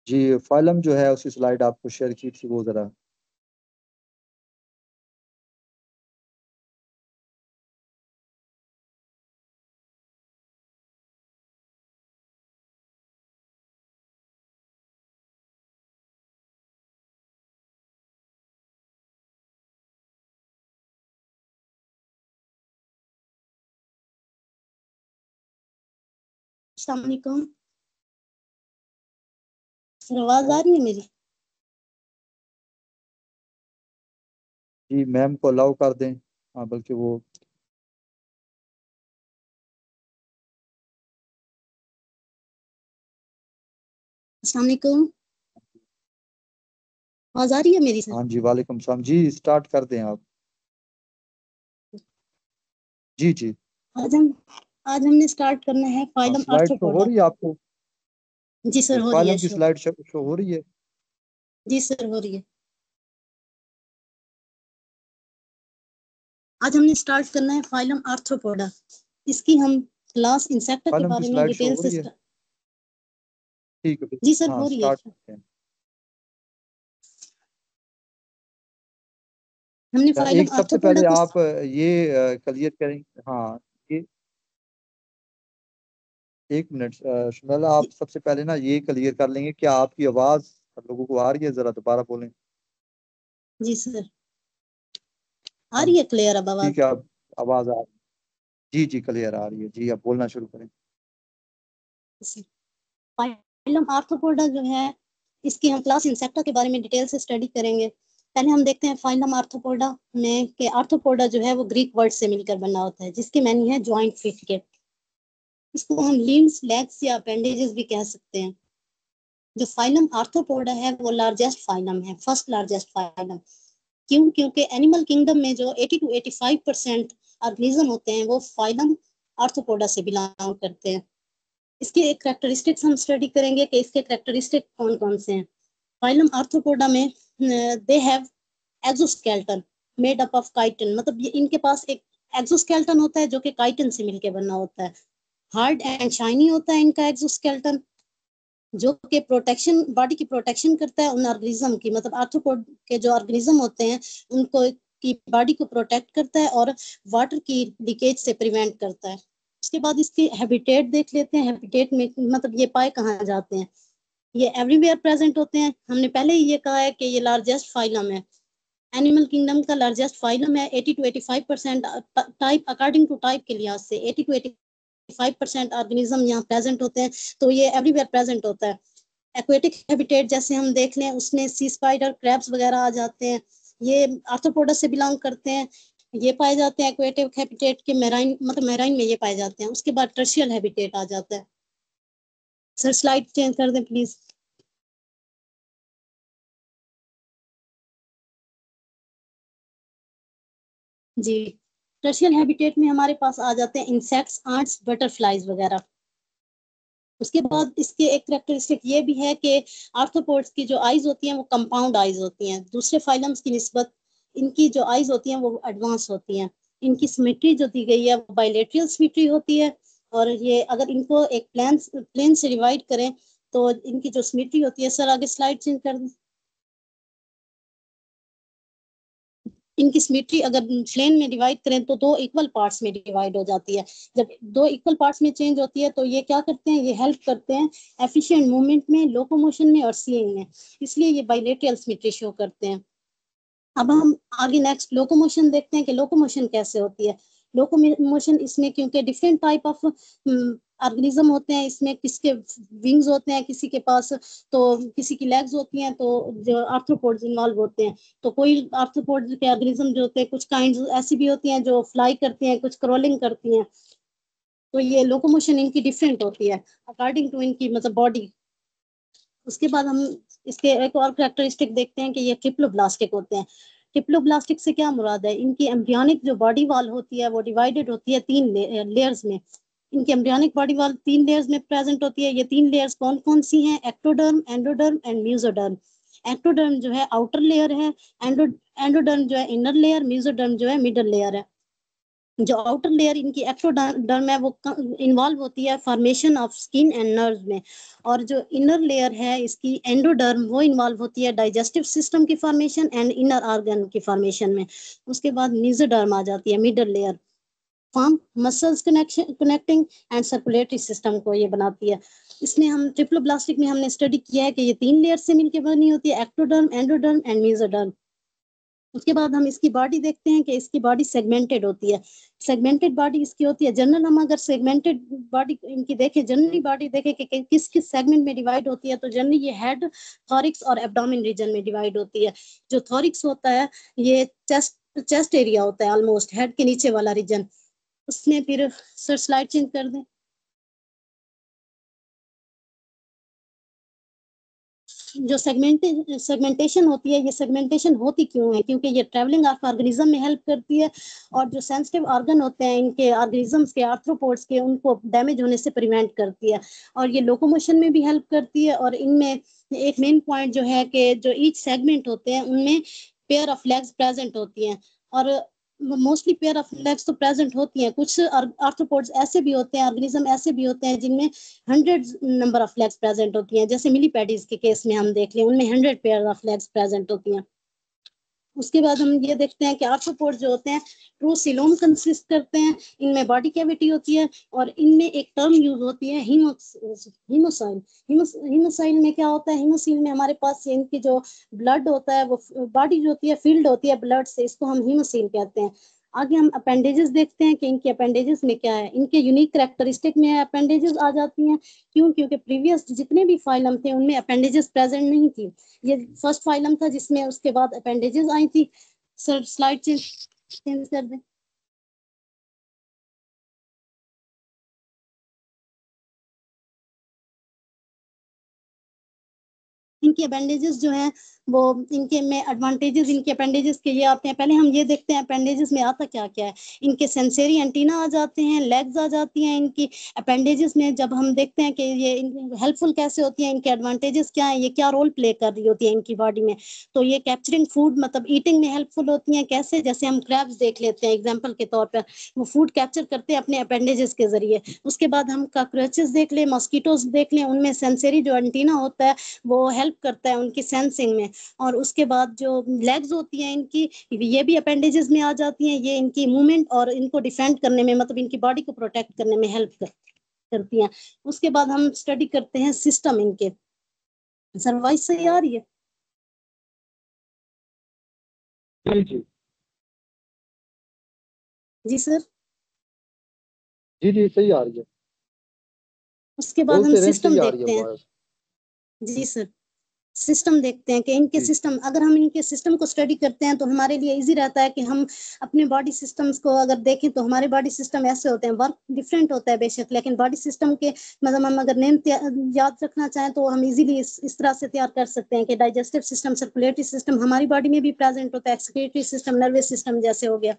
जी, phylum जो है उसकी स्लाइड आपको शेयर की थी, वो जरा। अस्सलाम वालेकुम सर, आवाज आ रही है मेरी? जी, मैम को अलाउ कर दें। हाँ, बल्कि वो अस्सलाम वालेकुम, आवाज आ रही है मेरी सर? हाँ जी, वालेकुम सलाम जी, स्टार्ट कर दें आप। जी जी। आज हम आज हमने स्टार्ट करना है हाँ, फाइलम स्लाइड शो हो आर्थ्रोपोडा। रही है आपको? जी सर, हो रही है फाइलम की शो। स्लाइड शो हो रही है? जी सर, हो रही है। आज हमने स्टार्ट करना है फाइलम आर्थ्रोपोडा। इसकी हम क्लास इंसेक्टा के फाइलम की बारे में स्लाइड शो डिटेल हो से रही है? ठीक है, जी सर, हाँ हो रही स्टार्ट है। करते हैं। हमने फाइलम एक सबसे आर्थ्रोपोडा पहले को आप ये क्लियर करेंगे। हाँ, ये एक मिनट, शुमेला, आप सबसे पहले ना ये क्लियर कर लेंगे कि आपकी आवाज लोगों को आ रही है, जरा दोबारा बोलें। जी सर, आ हाँ रही जी, है क्लियर अब आवाज? ठीक है, आप आवाज आ रही। जी जी, क्लियर आ रही है जी, आप बोलना शुरू करें। फाइलम आर्थ्रोपोडा जो है, इसकी हम क्लास इंसेक्टा के बारे में डिटेल से स्टडी करेंगे। पहले हम देखते हैं फाइलम आर्थ्रोपोडा में कि आर्थ्रोपोडा जो है वो ग्रीक वर्ड से मिलकर बना होता है, जिसकी मीनिंग है जॉइंट फिट के। इसको हम लिम्स, लेग्स या अपेंडेजेस भी कह सकते हैं। जो फाइलम आर्थ्रोपोडा है वो लार्जेस्ट फाइलम है, फर्स्ट लार्जेस्ट फाइलम। क्यों? क्योंकि एनिमल किंगडम में जो 80 to 85% ऑर्गेनिज्म होते हैं वो फाइलम आर्थ्रोपोडा से बिलोंग करते हैं। इसके एक करेक्टरिस्टिक्स हम स्टडी करेंगे कि इसके करेक्टरिस्टिक कौन कौन से हैं। फाइलम आर्थ्रोपोडा में they have exoskeleton made up of chitin, मतलब ये इनके पास एक एक्सोस्केलेटन होता है जो कि काइटिन से मिलकर बना होता है। हार्ड एंड शाइनी होता है इनका एक्सोस्केलेटन, जो कि प्रोटेक्शन, बॉडी की प्रोटेक्शन करता है उन ऑर्गेनिज्म की, मतलब आर्थ्रोपोड के जो ऑर्गेनिज्म होते हैं उनको की बॉडी को प्रोटेक्ट करता है और वाटर की लीकेज से प्रिवेंट करता है। उसके बाद इसकी हैबिटेट देख लेते हैं। हैबिटेट में मतलब ये पाए कहाँ जाते हैं? ये एवरीवेयर प्रेजेंट होते हैं। हमने पहले ही ये कहा है कि ये लार्जेस्ट फाइलम है, एनिमल किंगडम का लार्जेस्ट फाइलम है। 80 to 85% type, according to type के लिहाज से 80 to 85% ऑर्गेनिज्म यहाँ प्रेजेंट होते हैं, तो ये एवरीवेयर प्रेजेंट होता है। एक्वेटिक हैबिटेट जैसे हम देख लें, उसमें सी स्पाइडर, क्रैब्स वगैरह आ जाते हैं। ये आर्थ्रोपोडा से बिलोंग करते हैं। ये पाए जाते हैं एक्वेटिक हैबिटेट के, मेराइन मतलब मेराइन में ये पाए जाते हैं। उसके बाद टर्शियल हैबिटेट आ जाता है। सर स्लाइड चेंज कर दें प्लीज। जी, टर्शियल हैबिटेट में हमारे पास आ जाते हैं इंसेक्ट्स, आंट्स, बटरफ्लाइज वगैरह। उसके बाद इसके एक करेक्टरिस्टिक ये भी है कि आर्थ्रोपोड्स की जो आईज होती हैं वो कंपाउंड आईज होती हैं, दूसरे फाइलम्स की निस्बत इनकी जो आईज होती हैं वो एडवांस होती हैं। इनकी सिमेट्री जो दी गई है वो बायलेटरल सिमेट्री होती है। और ये अगर इनको एक प्लेन से डिवाइड करें तो इनकी जो सिमेट्री होती है, सर आगे स्लाइड चेंज कर दें। इनकी सिमेट्री अगर प्लेन में डिवाइड करें तो दो इक्वल पार्ट्स में डिवाइड हो जाती है। जब दो इक्वल पार्ट्स में चेंज होती है तो ये क्या करते हैं, ये हेल्प करते हैं एफिशिएंट मूवमेंट में, लोकोमोशन में और सीइंग में, इसलिए ये बाइलेटरल सिमेट्री शो करते हैं। अब हम आगे नेक्स्ट लोकोमोशन देखते हैं कि लोकोमोशन कैसे होती है। लोकोमोशन इसमें क्योंकि डिफरेंट टाइप ऑफ ऑर्गेनिज्म होते हैं, इसमें किसके विंग्स होते हैं, किसी के पास तो किसी की लेग्स होती हैं, तो जो आर्थ्रोपोड्स इन्वॉल्व होते हैं। तो कोई आर्थ्रोपोड्स के ऑर्गेनिज्म जो होते हैं, कुछ काइंड्स ऐसी भी होती हैं जो फ्लाई करती हैं, कुछ क्रॉलिंग करती हैं। तो ये लोकोमोशन इनकी डिफरेंट होती है अकॉर्डिंग टू इनकी मतलब बॉडी। उसके बाद हम इसके एक और कैरेक्टरिस्टिक देखते हैं कि ये ट्रिप्लोब्लास्टिक होते हैं। ट्रिप्लोब्लास्टिक से क्या मुराद है? इनकी एम्ब्रियोनिक जो बॉडी वॉल होती है वो डिवाइडेड होती है तीन लेयर्स में। इनकी एम्ब्रियोनिक बॉडी वॉल तीन लेयर्स में प्रेजेंट होती है। ये तीन लेयर्स कौन कौन सी हैं? Ectoderm, endoderm and mesoderm. Ectoderm जो है आउटर लेयर है, एंडोडर्म जो है इनर लेयर, म्यूजोडर्म जो है मिडल लेयर है। जो आउटर लेयर इनकी एक्टोडर्म है वो इन्वॉल्व होती है formation of skin and nerve में, और जो इनर लेयर है इसकी एंडोडर्म वो इन्वॉल्व होती है डाइजेस्टिव सिस्टम की फॉर्मेशन एंड इनर ऑर्गन की फॉर्मेशन में। उसके बाद मेसोडर्म आ जाती है middle layer, form muscles connecting and circulatory system को ये बनाती है। इसमें हम ट्रिप्लोब्लास्टिक में हमने स्टडी किया है कि ये 3 लेयर से मिलकर बनी होती है, एक्टोडर्म, एंडोडर्म एंड मेसोडर्म। उसके बाद हम इसकी बॉडी देखते हैं कि इसकी बॉडी सेगमेंटेड होती है। सेगमेंटेड बॉडी इसकी होती है, जनरल हम अगर सेगमेंटेड बॉडी इनकी देखें, जनरली बॉडी देखें कि किस किस सेगमेंट में डिवाइड होती है, तो जनरली ये हेड, थॉरिक्स और एब्डोमेन रीजन में डिवाइड होती है। जो थॉरिक्स होता है ये चेस्ट एरिया होता है, ऑलमोस्ट हेड के नीचे वाला रीजन। उसमें फिर सर स्लाइड चेंज कर दें। जो सेगमेंटेशन होती है, ये सेगमेंटेशन होती क्यों है? क्योंकि ये ट्रैवलिंग ऑफ ऑर्गेनिज्म में हेल्प करती है, और जो सेंसिटिव ऑर्गन होते हैं इनके ऑर्गेनिजम्स के, आर्थ्रोपोड्स के, उनको डैमेज होने से प्रिवेंट करती है, और ये लोकोमोशन में भी हेल्प करती है। और इनमें एक मेन पॉइंट जो है कि जो ईच सेगमेंट होते हैं उनमें पेयर ऑफ लेग्स प्रेजेंट होती हैं, और मोस्टली पेयर ऑफ लेग्स तो प्रेजेंट होती हैं। कुछ आर्थ्रोपोड्स ऐसे भी होते हैं, ऑर्गेनिज्म ऐसे भी होते हैं जिनमें 100 नंबर ऑफ लेग्स प्रेजेंट होती हैं, जैसे मिलीपेडीज के केस में हम देख लें, उनमें 100 पेयर ऑफ लेग्स प्रेजेंट होती हैं। उसके बाद हम ये देखते हैं कि आर्थ्रोपोड जो होते हैं ट्रू सिलोम कंसिस्ट करते हैं, इनमें बॉडी कैविटी होती है, और इनमें एक टर्म यूज होती है हीमोसाइल। हीमोसाइल में क्या होता है? हीमोसाइल में हमारे पास इनकी जो ब्लड होता है वो बॉडी जो होती है फील्ड होती है ब्लड से, इसको हम हीमोसाइल कहते हैं। आगे हम अपेंडेजेस देखते हैं कि इनके अपेंडेजेस में क्या है। इनके यूनिक कैरेक्टरिस्टिक में अपेंडेजेस आ जाती हैं। क्यों? क्योंकि प्रीवियस जितने भी फाइलम थे उनमें अपेंडेजेस प्रेजेंट नहीं थी। ये फर्स्ट फाइलम था जिसमें उसके बाद अपेंडेजेस आई थी। सर स्लाइड चेंज कर दें। इनके अपेंडेजेस जो हैं वो, इनके में एडवांटेजेस इनके अपेंडेजेस के ये आते हैं। पहले हम ये देखते हैं अपेंडेजेस में आता क्या क्या है। इनके सेंसरी एंटीना आ जाते हैं, लेग्स आ जाती हैं इनकी अपेंडेजेस में। जब हम देखते हैं कि ये हेल्पफुल कैसे होती है, इनके एडवांटेजेस क्या है, ये क्या रोल प्ले कर रही होती है इनकी बॉडी में, तो ये कैप्चरिंग फूड मतलब ईटिंग में हेल्पफुल होती हैं। कैसे? जैसे हम क्रैब्स देख लेते हैं एग्जाम्पल के तौर पर, वो फूड कैप्चर करते हैं अपने अपेंडेजेस के जरिए। उसके बाद हम कॉकरोचेस देख लें, मॉस्किटोज देख लें, उनमें सेंसरी जो एंटीना होता है वो हेल्प करता है उनकी सेंसिंग में। और उसके बाद जो लेग्स होती हैं इनकी, ये भी अपेंडेजेस में आ जाती हैं। ये इनकी मूवमेंट और इनको डिफेंड करने में, मतलब इनकी बॉडी को प्रोटेक्ट करने में हेल्प करती हैं। उसके बाद हम स्टडी करते हैं सिस्टम इनके। सर वॉइस सही आ रही है? जी जी जी सर। जी जी सही आ रही है, उसके बाद हम बोलते रहें, सही सिस्टम आ रही है देखते हैं। आवाज। जी सर। सिस्टम देखते हैं कि इनके जी सिस्टम, अगर हम इनके सिस्टम को स्टडी करते हैं तो हमारे लिए इजी रहता है कि हम अपने बॉडी सिस्टम्स को अगर देखें तो हमारे बॉडी सिस्टम ऐसे होते हैं। वर्क डिफरेंट होता है बेशक, लेकिन बॉडी सिस्टम के मतलब हम अगर नेम याद रखना चाहें तो हम इजीली इस तरह से तैयार कर सकते हैं कि डाइजेस्टिव सिस्टम, सर्कुलेटरी सिस्टम हमारी बॉडी में भी प्रेजेंट होता है, एक्सक्रीटरी सिस्टम, नर्वस सिस्टम जैसे हो गया,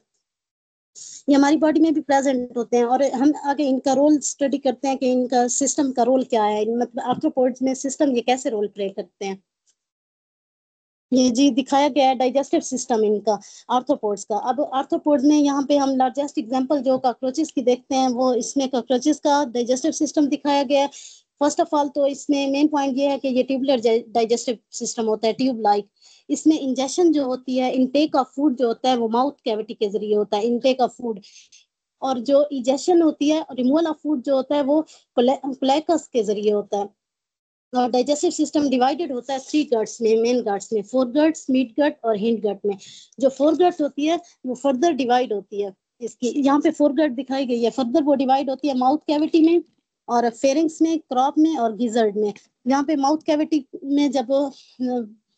ये हमारी बॉडी में भी प्रेजेंट होते हैं। और हम आगे इनका रोल स्टडी करते हैं कि इनका सिस्टम का रोल क्या है, मतलब आर्थ्रोपोड्स में सिस्टम ये कैसे रोल प्ले करते हैं। ये जी दिखाया गया है डाइजेस्टिव सिस्टम इनका आर्थ्रोपोड्स का। अब आर्थ्रोपोड्स में यहाँ पे हम लार्जेस्ट एग्जांपल जो कॉकरोचेस की देखते हैं, वो इसमें कॉकरोचेस का डाइजेस्टिव सिस्टम दिखाया गया है। फर्स्ट ऑफ ऑल तो इसमें मेन पॉइंट ये है कि ये ट्यूबुलर डाइजेस्टिव सिस्टम होता है, ट्यूब लाइक। इसमें इंजेक्शन जो होती है, इनटेक ऑफ फूड जो होता है वो माउथ कैविटी के जरिए होता है, इनटेक ऑफ फूड। और जो इजेशन होती है, रिमूवल ऑफ फूड जो होता है वो कोलेकस के जरिए होता है। डाइजेस्टिव सिस्टम डिवाइडेड होता है 3 गट्स में, मेन गट्स में, फोर गट्स, मिड गट और हिंड गट में। जो फोर गट्स होती है वो फर्दर डिवाइड होती है। इसकी यहाँ पे फोर गट दिखाई गई है, फर्दर वो डिवाइड होती है माउथ कैविटी में और फेरिंग्स में, क्रॉप में और गिजर्ड में। यहाँ पे माउथ कैविटी में जब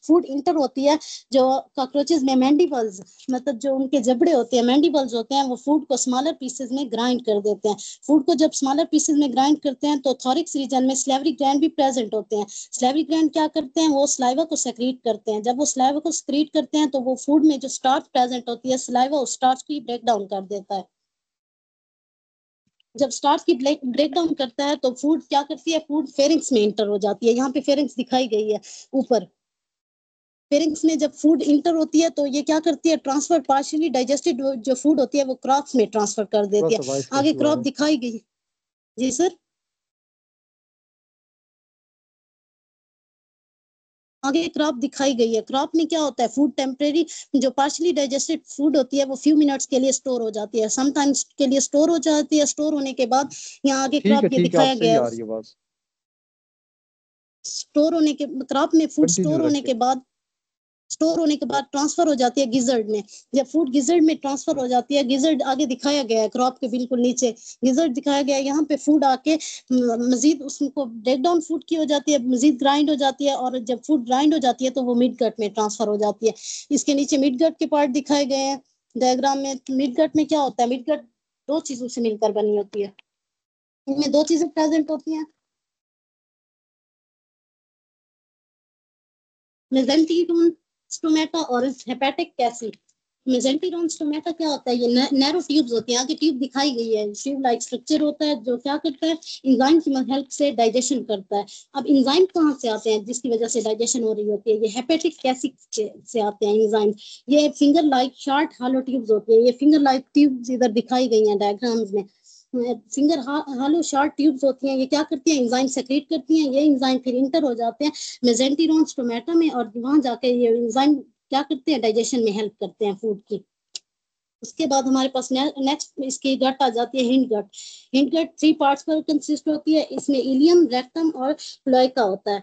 फूड इंटर होती है, जो कॉकरोचेस में मैंडिबल्स, मतलब जो उनके जबड़े होते हैं, मैंडिबल्स होते हैं, वो फूड को स्मॉलर पीसेस में ग्राइंड कर देते हैं। फूड को जब स्मॉलर पीसेस में ग्राइंड करते हैं तो थॉरिक्स रीजन में स्लेवरी ग्लैंड भी प्रेजेंट होते हैं। स्लेवरी ग्लैंड क्या करते हैं? वो सलाइवा को सेक्रीट करते हैं। जब वो सलाइवा को सेक्रीट करते हैं तो वो फूड में जो स्टार्च प्रेजेंट होती है, सलाइवा उस स्टार्च को ब्रेक डाउन कर देता है। जब स्टार्च की ब्रेक डाउन करता है तो फूड क्या करती है? फूड फेरिंग्स में इंटर हो जाती है। यहाँ पे फेरिंग्स दिखाई गई है ऊपर। फेरिंग्स में जब फूड इंटर होती है तो ये क्या करती है, ट्रांसफर पार्शियली डाइजेस्टेड जो फूड होती है वो क्रॉप्स में ट्रांसफर कर देती है। आगे क्रॉप दिखाई गई। जी सर, आगे क्रॉप दिखाई गई है। क्रॉप में क्या होता है, फूड टेम्परेरी जो पार्शली डाइजेस्टेड फूड होती है वो फ्यू मिनट्स के लिए स्टोर हो जाती है, समटाइम्स के लिए स्टोर हो जाती है। स्टोर होने के बाद यहाँ आगे क्रॉप ये दिखाया गया है। स्टोर होने के क्रॉप में फूड स्टोर होने के बाद ट्रांसफर हो जाती है गिजर्ड में। जब फूड गिजर्ड में ट्रांसफर हो जाती है, गिजर्ड आगे दिखाया गया है क्रॉप के बिल्कुल नीचे गिजर्ड दिखाया गया है। यहाँ पे फूड आके मजीद उसको ब्रेक डाउन फूड की हो जाती है, मजीद ग्राइंड हो जाती है, और जब फूड ग्राइंड हो जाती है तो वो मिड गट में ट्रांसफर हो जाती है। इसके नीचे मिड गट के पार्ट दिखाए गए हैं डायग्राम में। मिड गट में क्या होता है, मिड गट दो चीजों से मिलकर बनी होती है। इनमें दो चीजें प्रेजेंट होती हैं, मेसेंटेरोन स्टोमेटा और हेपेटिक कैसी। मेसेंटेरोन स्टोमेटा क्या होता है, ये नैरो ट्यूब्स होती हैं, आगे ट्यूब दिखाई गई है, ट्यूब लाइक स्ट्रक्चर होता है जो क्या करता है, एंजाइम की हेल्प से डाइजेशन करता है। अब एंजाइम कहाँ से आते हैं जिसकी वजह से डाइजेशन हो रही होती है, ये हेपेटिक कैसी से आते हैं एंजाइम। ये फिंगर लाइक शार्ट हालो ट्यूब्स होती है, ये फिंगर लाइक ट्यूब्स इधर दिखाई गई हैं डायग्राम्स में। फिंगर हालो शार्ट ट्यूब्स होती हैं, ये क्या करती हैं, एंजाइम सेक्रेट करती हैं। ये एंजाइम फिर इंटर हो जाते हैं मेसेंटेरोन स्टोमेटा में, और वहां जाके ये एंजाइम क्या करते हैं, डाइजेशन में हेल्प करते हैं फूड की। उसके बाद हमारे पास नेक्स्ट इसकी गट आ जाती है, hind gut. Hind gut 3 parts पर कंसिस्ट होती है, इसमें इलियम, रेक्टम और क्लोएका होता है।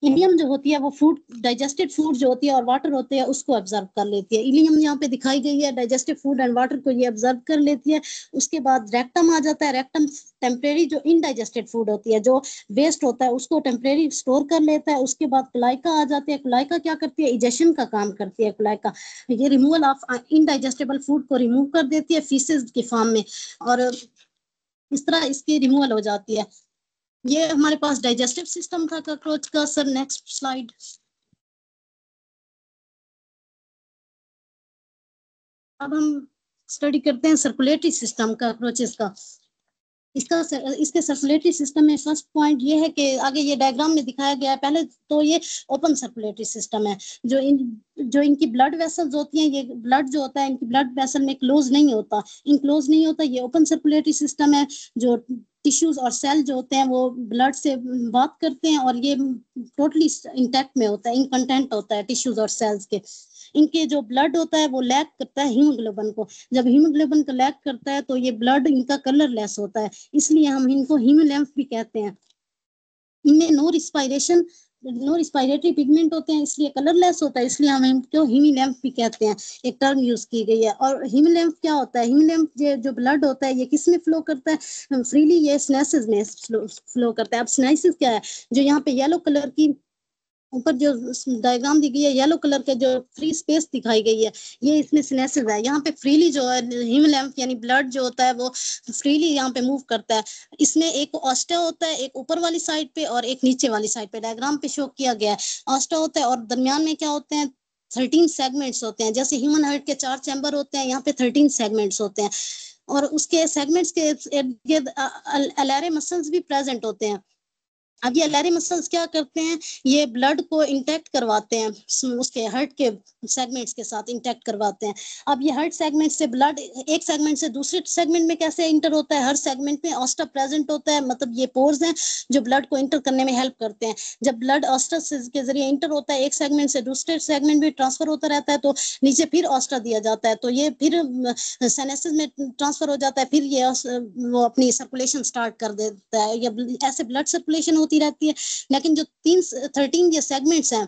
इलियम जो होती है वो फूड डाइजेस्टेड फूड जो होती है और वाटर होते हैं उसको ऑब्जर्व कर लेती है। इलियम यहाँ पे दिखाई गई है, डाइजेस्टेड फूड एंड वाटर को ये ऑब्जर्व कर लेती है। उसके बाद रेक्टम आ जाता है। रेक्टम टेम्परेरी जो इनडाइजेस्टेड फूड होती है, जो वेस्ट होता है उसको टेम्परेरी स्टोर कर लेता है। उसके बाद क्लाइका आ जाती है। क्लाइका क्या करती है, इजेशन का काम करती है। क्लाइका ये रिमूवल ऑफ इनडाइजेस्टेबल फूड को रिमूव कर देती है फीसेस के फॉर्म में, और इस तरह इसकी रिमूवल हो जाती है। ये हमारे पास डाइजेस्टिव सिस्टम था कॉकरोच का। Sir next slide. अब हम स्टडी करते हैं सर्कुलेटरी सिस्टम कॉकरोचेस का। इसके सर्कुलेटरी सिस्टम में फर्स्ट पॉइंट ये है कि आगे ये डायग्राम में दिखाया गया है। पहले तो ये ओपन सर्कुलेटरी सिस्टम है। जो इनकी ब्लड वेसल्स होती हैं, ये ब्लड जो होता है इनकी ब्लड वेसल में क्लोज नहीं होता, इनक्लोज नहीं होता। ये ओपन सर्कुलेटरी सिस्टम है। जो टिश्यूज और सेल जो होते हैं वो ब्लड से बात करते हैं, और ये टोटली इंटैक्ट में होता है, इनकंटेंट होता है टिश्यूज और सेल्स के। इनके जो ब्लड होता है वो लैक करता है हीमोग्लोबिन को। जब हीमोग्लोबिन को लैक करता है तो ये ब्लड इनका कलरलेस होता है, इसलिए हम इनको हीमोलैम्फ भी कहते हैं। इनमें नो रिस्पायरेटरी पिगमेंट होते हैं, इसलिए कलरलेस होता है, इसलिए हम इनको हीमोलैम्फ भी कहते हैं। एक टर्म यूज की गई है। और हीमोलैम्फ क्या होता है, हीमोलैम्फ जो ब्लड होता है ये किस में फ्लो करता है, फ्रीली ये सिनेसिस में फ्लो करता है। अब सिनेसिस क्या है, जो यहाँ पे येलो कलर की ऊपर जो डायग्राम दी गई है, येलो कलर के जो फ्री स्पेस दिखाई गई है, ये इसमें सिनेसिस है। यहाँ पे फ्रीली जो है हीमोलैम्फ यानी ब्लड जो होता है वो फ्रीली यहाँ पे मूव करता है। इसमें एक ऑस्टा होता है, एक ऊपर वाली साइड पे और एक नीचे वाली साइड पे, डायग्राम पे शो किया गया है। ऑस्टा होता है और दरमियान में क्या होते हैं, 13 सेगमेंट्स होते हैं। जैसे ह्यूमन हार्ट के 4 चैम्बर होते हैं, यहाँ पे 13 सेगमेंट्स होते हैं, और उसके सेगमेंट्स के अलारे मसल्स भी प्रेजेंट होते हैं। अब ये अलारी मसल्स क्या करते हैं, ये ब्लड को इंटैक्ट करवाते हैं, उसके हार्ट के सेगमेंट्स के साथ इंटैक्ट करवाते हैं। अब ये हार्ट सेगमेंट से ब्लड एक सेगमेंट से दूसरे सेगमेंट में कैसे इंटर होता है, हर सेगमेंट में ऑस्टा प्रेजेंट होता है, मतलब ये पोर्स हैं जो ब्लड को इंटर करने में हेल्प करते हैं। जब ब्लड ऑस्टा के जरिए इंटर होता है, एक सेगमेंट से दूसरे सेगमेंट में ट्रांसफर होता रहता है, तो नीचे फिर ऑस्टा दिया जाता है, तो ये फिर साइनसेस में ट्रांसफर हो जाता है, फिर ये वो अपनी सर्कुलेशन स्टार्ट कर देता है। या ऐसे ब्लड सर्कुलेशन होती रहती है। लेकिन जो 13 ये सेगमेंट्स हैं,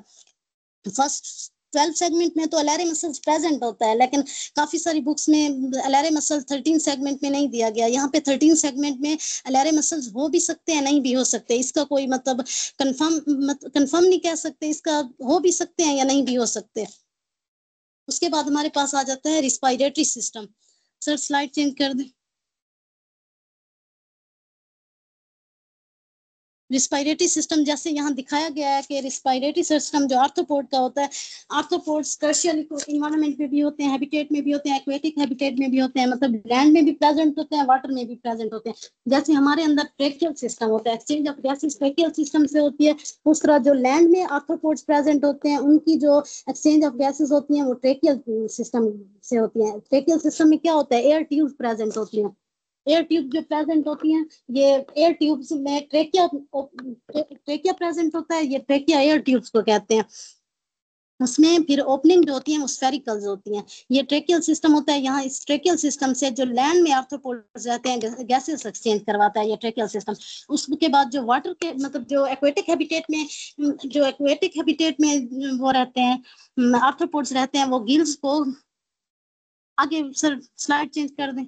फर्स्ट 12 सेगमेंट में तो अलारे मसल्स प्रेजेंट होता है, लेकिन काफी सारी बुक्स में अलारे मसल्स 13 सेगमेंट में नहीं दिया गया। यहाँ पे 13 सेगमेंट में अलारे मसल्स हो भी सकते हैं, नहीं भी हो सकते। इसका कोई मतलब कंफर्म नहीं कह सकते, इसका हो भी सकते हैं या नहीं भी हो सकते। उसके बाद हमारे पास आ जाता है respiratory system. Sir slide change कर दें। रिस्पायरेटरी सिस्टम जैसे यहाँ दिखाया गया है कि रिस्पायरेटरी सिस्टम जो आर्थ्रोपोड का होता है, आर्थ्रोपोड्स टर्शियल इन्वायरमेंट में भी होते हैं, हैबिटेट में भी होते हैं, एक्वेटिक हैबिटेट में भी होते हैं, मतलब लैंड में भी प्रेजेंट होते हैं, वाटर में भी प्रेजेंट होते हैं। जैसे हमारे अंदर ट्रेकियल सिस्टम होता है, exchange of gases tracheal system से होती है, उस तरह जो लैंड में आर्थ्रोपोड्स प्रेजेंट होते हैं उनकी जो एक्सचेंज ऑफ गैसेस होती हैं वो ट्रेकियल सिस्टम से होती है। ट्रेकियल सिस्टम में क्या होता है, एयर ट्यूब प्रेजेंट होती है। एयर ट्यूब जो प्रेजेंट होती हैं, ये एयर ट्यूब्स में ट्रेकिया प्रेजेंट होता है, ये ट्रेकिया एयर ट्यूब्स को कहते हैं। उसमें फिर ओपनिंग जो होती है वो स्फेरिकल्स होती हैं। ये ट्रेकियल सिस्टम होता है। यहाँ इस ट्रेकियल सिस्टम से जो लैंड में आर्थ्रोपोड्स रहते हैं गैसेस एक्सचेंज करवाता है ये ट्रेकियल सिस्टम। उसके बाद जो वाटर के मतलब जो एक्वेटिक हैबिटेट में वो रहते हैं आर्थ्रोपोड्स रहते हैं, वो गिल्स को आगे सर स्लाइड चेंज कर दें।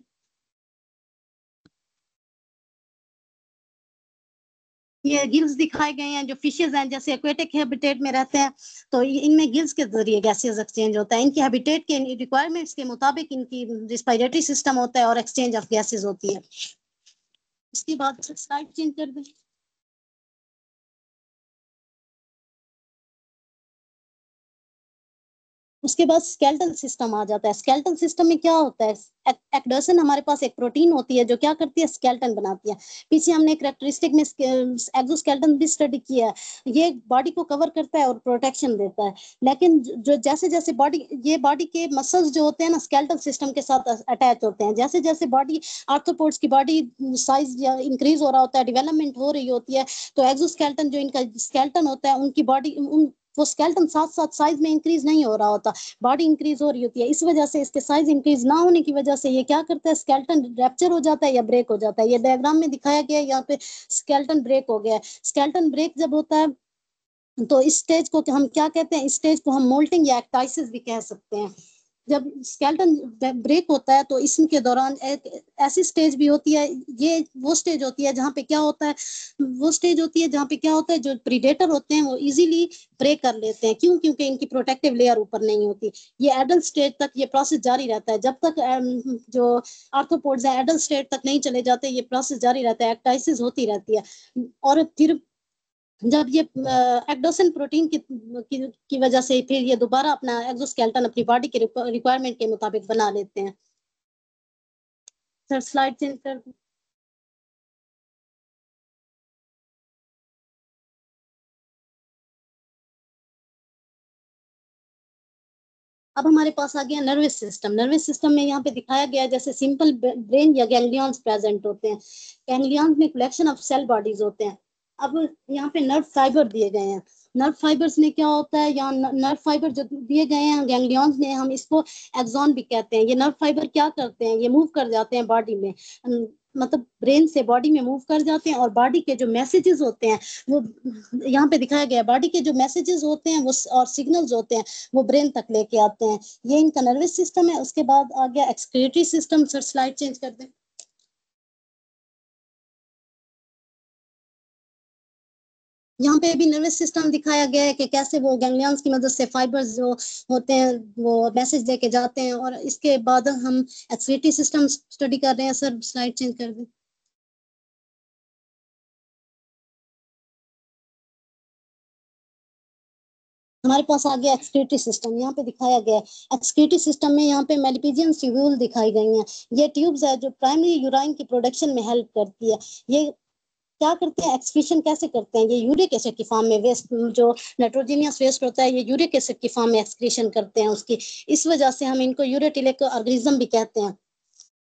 ये गिल्स दिखाए गए हैं जो फिशेज हैं, जैसे एक्वेटिक हैबिटेट में रहते हैं तो इनमें गिल्स के जरिए गैसेस एक्सचेंज होता है। इनकी हैबिटेट के रिक्वायरमेंट्स के मुताबिक इनकी रिस्पायरेटरी सिस्टम होता है और एक्सचेंज ऑफ गैसेस होती है। इसके बाद स्लाइड चेंज कर दें। उसके बाद स्केलेटल सिस्टम आ जाता है। स्केलेटल सिस्टम में क्या होता है, एक्डोसन हमारे पास एक प्रोटीन होती है जो क्या करती है, स्केलेटन बनाती है। पीछे हमने कैरेक्टरिस्टिक में एक्सोस्केलेटन भी स्टडी किया है। ये बॉडी को कवर करता है और प्रोटेक्शन देता है। लेकिन जो जैसे जैसे बॉडी के मसल्स जो होते हैं ना स्केलेटल सिस्टम के साथ अटैच होते हैं। जैसे जैसे बॉडी आर्थ्रोपोड्स की बॉडी साइज इंक्रीज हो रहा होता है, डेवलपमेंट हो रही होती है, तो एक्सोस्केलेटन जो इनका स्केलेटन होता है उनकी बॉडी वो स्केलेटन साथ साथ साइज में इंक्रीज नहीं हो रहा होता, बॉडी इंक्रीज हो रही होती है। इस वजह से इसके साइज इंक्रीज ना होने की वजह से ये क्या करता है, स्केलेटन रैप्चर हो जाता है या ब्रेक हो जाता है। ये डायग्राम में दिखाया गया है, यहाँ पे स्केलेटन ब्रेक हो गया है। स्केलेटन ब्रेक जब होता है तो इस स्टेज को हम क्या कहते हैं, इस स्टेज को हम मोल्टिंग या एक्टाइसिस भी कह सकते हैं। जब स्केलेटन ब्रेक होता है तो इसके दौरान एक ऐसी स्टेज भी होती है, ये वो स्टेज होती है जहाँ पे क्या होता है, वो स्टेज होती है जहाँ पे क्या होता है, जो प्रीडेटर होते हैं वो इजीली ब्रेक कर लेते हैं। क्यों? क्योंकि इनकी प्रोटेक्टिव लेयर ऊपर नहीं होती। ये एडल्ट स्टेज तक ये प्रोसेस जारी रहता है। जब तक जो आर्थ्रोपोड्स है एडल्ट स्टेज तक नहीं चले जाते, ये प्रोसेस जारी रहता है, एक्टाइसिस होती रहती है। और फिर जब ये एक्डोसन प्रोटीन की वजह से फिर ये दोबारा अपना एक्सोस्केलेटन अपनी बॉडी के रिक्वायरमेंट के मुताबिक बना लेते हैं। सर स्लाइड चेंज कर दो। अब हमारे पास आ गया नर्वस सिस्टम। नर्वस सिस्टम में यहाँ पे दिखाया गया है जैसे सिंपल ब्रेन या गैंग्लियंस प्रेजेंट होते हैं। गैंग्लियंस में कलेक्शन ऑफ सेल बॉडीज होते हैं। अब यहाँ पे नर्व फाइबर दिए गए हैं। नर्व फाइबर्स में क्या होता है, यहाँ नर्व फाइबर जो दिए गए हैं गैंग्लियंस में, हम इसको एक्सॉन भी कहते हैं। ये नर्व फाइबर क्या करते हैं, ये मूव कर जाते हैं बॉडी में, मतलब ब्रेन से बॉडी में मूव कर जाते हैं। और बॉडी के जो मैसेजेस होते हैं वो यहाँ पे दिखाया गया है। बॉडी के जो मैसेजेस होते हैं वो और सिग्नल्स होते हैं वो ब्रेन तक लेके आते हैं। ये इनका नर्वस सिस्टम है। उसके बाद आ गया excretory system. Sir slide change कर दें। यहाँ पे भी नर्वस सिस्टम दिखाया गया है कि कैसे वो गैंग्लियंस की मदद से फाइबर्स जो होते हैं वो मैसेज देके जाते हैं। और इसके बाद हम एक्सक्रीटरी सिस्टम स्टडी कर रहे हैं। सर स्लाइड चेंज कर दें। हमारे पास आ गया एक्सक्रीटरी सिस्टम। यहाँ पे दिखाया गया है एक्सक्रीटरी सिस्टम में यहाँ पे मेलिपिजियन ट्यूब्यूल दिखाई गई हैं। ये ट्यूब्स है जो प्राइमरी यूराइन की प्रोडक्शन में हेल्प करती है। ये क्या करते हैं, एक्सक्रीशन कैसे करते हैं, ये यूरिक एसिड की फॉर्म में वेस्ट जो नाइट्रोजनियस वेस्ट होता है ये यूरिक एसिड की फॉर्म में एक्सक्रीशन करते हैं उसकी। इस वजह से हम इनको यूरेटिलिक ऑर्गेनिज्म भी कहते हैं।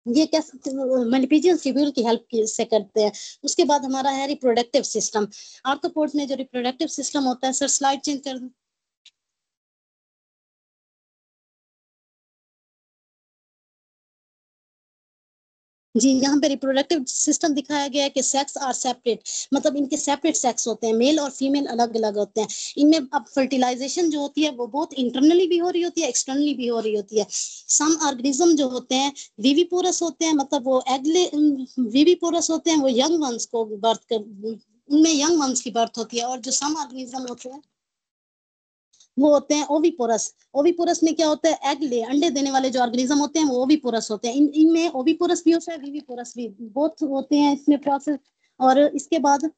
ये कैसे मेलिपिजियन ट्यूब्यूल की हेल्प से करते हैं। उसके बाद हमारा है रिप्रोडक्टिव सिस्टम। आर्थ्रोपोड्स में जो रिप्रोडक्टिव सिस्टम होता है, सर स्लाइड चेंज कर दो। जी, यहाँ पे रिप्रोडक्टिव सिस्टम दिखाया गया है कि सेक्स आर सेपरेट, मतलब इनके सेपरेट सेक्स होते हैं, मेल और फीमेल अलग अलग होते हैं। इनमें अब फर्टिलाइजेशन जो होती है वो बहुत इंटरनली भी हो रही होती है, एक्सटर्नली भी हो रही होती है। सम ऑर्गेनिज्म जो होते हैं विविपोरस होते हैं, मतलब वो एगले विविपोरस होते हैं, वो यंग वंस को बर्थ कर उनमें यंग वंस की बर्थ होती है। और जो सम ऑर्गेनिज्म होते हैं वो होते हैं ओविपोरस। ओविपोरस में क्या होता है, अंडे देने वाले जो ऑर्गेनिज्म होते हैं वो ओविपोरस होते हैं। इनमें ओविपोरस भी होता है, विविपोरस भी, बोथ होते हैं इसमें प्रोसेस। और इसके बाद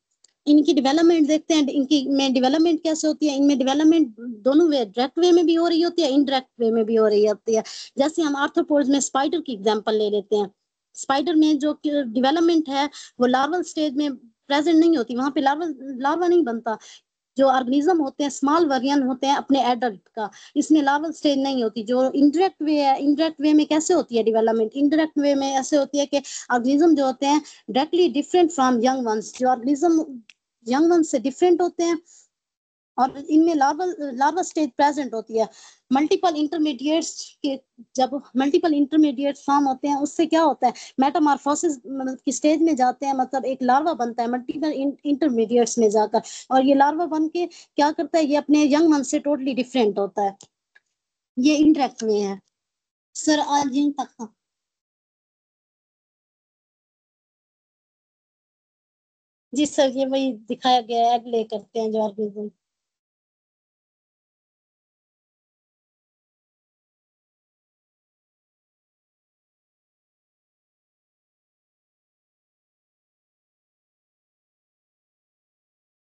इनकी डेवलपमेंट देखते हैं, इनकी में डेवलपमेंट कैसे होती है। इनमें डेवलपमेंट दोनों वे, डायरेक्ट वे में भी हो रही होती है, इनडायरेक्ट वे में भी हो रही होती है। जैसे हम आर्थ्रोपोड्स में स्पाइडर की एग्जांपल ले लेते हैं। स्पाइडर में जो डेवलपमेंट है वो लार्वल स्टेज में प्रेजेंट नहीं होती, वहां पे लार्वा नहीं बनता। जो ऑर्गेनिज्म होते हैं स्मॉल वर्जन होते हैं अपने एडल्ट का, इसमें लार्वल स्टेज नहीं होती। जो इनडायरेक्ट वे है, इनडायरेक्ट वे में कैसे होती है डेवलपमेंट, इनडायरेक्ट वे में ऐसे होती है कि ऑर्गेनिज्म जो होते हैं directly different from young ones, जो ऑर्गेनिज्म यंग वंस से डिफरेंट होते हैं और इनमें लार्वा स्टेज प्रेजेंट होती है। मल्टीपल इंटरमीडिएट्स के जब मल्टीपल इंटरमीडिएट फॉर्म होते हैं उससे क्या होता है, मेटामॉर्फोसिस की स्टेज में जाते हैं, मतलब एक लार्वा बनता है मल्टीपल इंटरमीडिएट्स में जाकर, और ये लार्वा बन के क्या करता है, ये अपने यंग वन से टोटली डिफरेंट होता है। ये इंटरेक्ट में है। सर आज यहीं तक था। जी सर, ये वही दिखाया गया है, एग ले करते हैं जो ऑर्गेनिज्म।